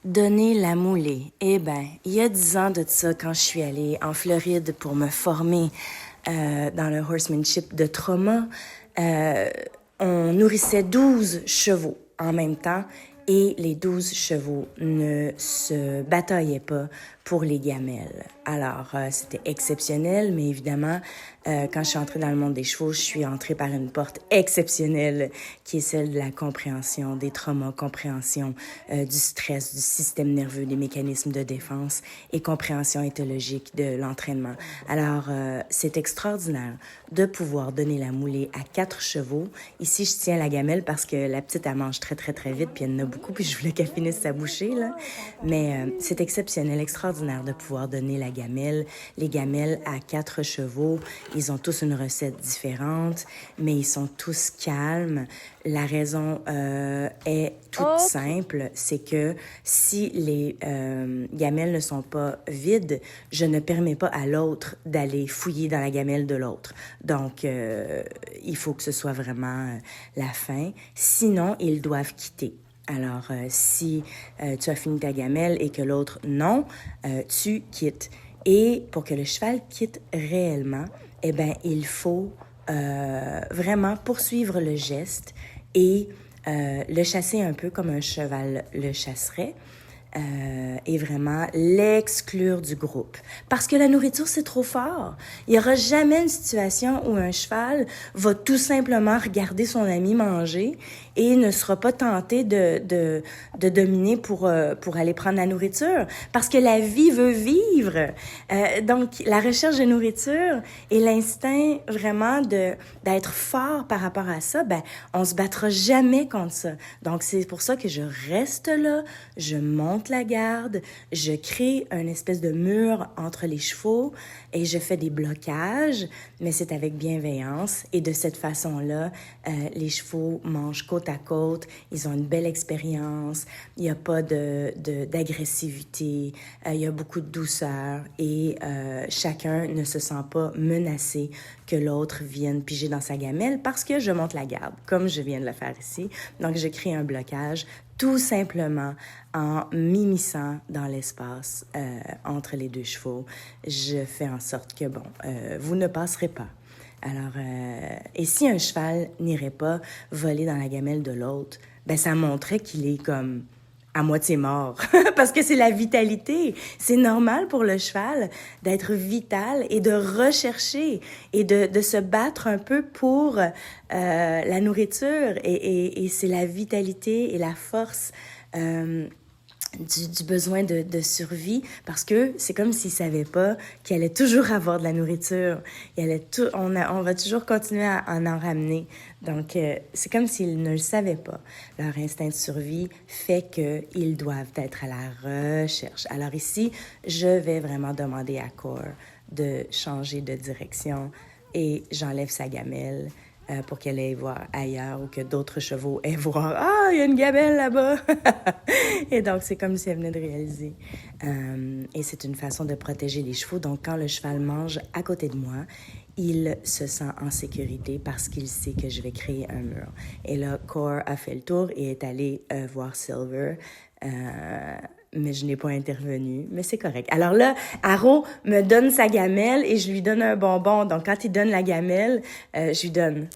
Donner la moulée. Eh ben, il y a 10 ans de ça, quand je suis allée en Floride pour me former dans le horsemanship de trauma, euh, on nourrissait 12 chevaux en même temps et les 12 chevaux ne se bataillaient pas pour les gamelles. Alors, c'était exceptionnel, mais évidemment, quand je suis entrée dans le monde des chevaux, je suis entrée par une porte exceptionnelle qui est celle de la compréhension des traumas, compréhension du stress, du système nerveux, des mécanismes de défense et compréhension éthologique de l'entraînement. Alors, c'est extraordinaire de pouvoir donner la moulée à 4 chevaux. Ici, je tiens la gamelle parce que la petite, elle mange très, très, très vite, puis elle en a beaucoup, puis je voulais qu'elle finisse sa bouchée, là. Mais c'est exceptionnel, extraordinaire de pouvoir donner la gamelle. Les gamelles à 4 chevaux, ils ont tous une recette différente, mais ils sont tous calmes. La raison est toute simple, c'est que si les gamelles ne sont pas vides, je ne permets pas à l'autre d'aller fouiller dans la gamelle de l'autre. Donc, il faut que ce soit vraiment la fin. Sinon, ils doivent quitter. Alors, si tu as fini ta gamelle et que l'autre non, tu quittes. Et pour que le cheval quitte réellement, eh bien, il faut vraiment poursuivre le geste et le chasser un peu comme un cheval le chasserait. Et vraiment l'exclure du groupe. Parce que la nourriture, c'est trop fort. Il n'y aura jamais une situation où un cheval va tout simplement regarder son ami manger et ne sera pas tenté de dominer pour aller prendre la nourriture. Parce que la vie veut vivre. Donc, la recherche de nourriture et l'instinct vraiment d'être fort par rapport à ça, ben, on se battra jamais contre ça. Donc, c'est pour ça que je reste là, je monte la garde, je crée une espèce de mur entre les chevaux et je fais des blocages, mais c'est avec bienveillance. Et de cette façon-là, les chevaux mangent côte à côte, ils ont une belle expérience, il n'y a pas d'agressivité, il y a beaucoup de douceur et chacun ne se sent pas menacé que l'autre vienne piger dans sa gamelle parce que je monte la garde, comme je viens de le faire ici. Donc, je crée un blocage tout simplement en m'immisçant dans l'espace entre les deux chevaux. Je fais en sorte que, bon, vous ne passerez pas. Alors, et si un cheval n'irait pas voler dans la gamelle de l'autre, ben ça montrait qu'il est comme à moitié mort, parce que c'est la vitalité. C'est normal pour le cheval d'être vital et de rechercher et de se battre un peu pour la nourriture. Et c'est la vitalité et la force du besoin de survie, parce que c'est comme s'ils savaient pas qu'il allait toujours avoir de la nourriture. On va toujours continuer à en ramener. Donc, c'est comme s'ils ne le savaient pas. Leur instinct de survie fait qu'ils doivent être à la recherche. Alors ici, je vais vraiment demander à Core de changer de direction et j'enlève sa gamelle pour qu'elle aille voir ailleurs ou que d'autres chevaux aient voir « Ah, il y a une gamelle là-bas! » Et donc, c'est comme si elle venait de réaliser. Et c'est une façon de protéger les chevaux. Donc, quand le cheval mange à côté de moi, il se sent en sécurité parce qu'il sait que je vais créer un mur. Et là, Core a fait le tour et est allé voir Silver. Mais je n'ai pas intervenu, mais c'est correct. Alors là, Arrow me donne sa gamelle et je lui donne un bonbon. Donc, quand il donne la gamelle, je lui donne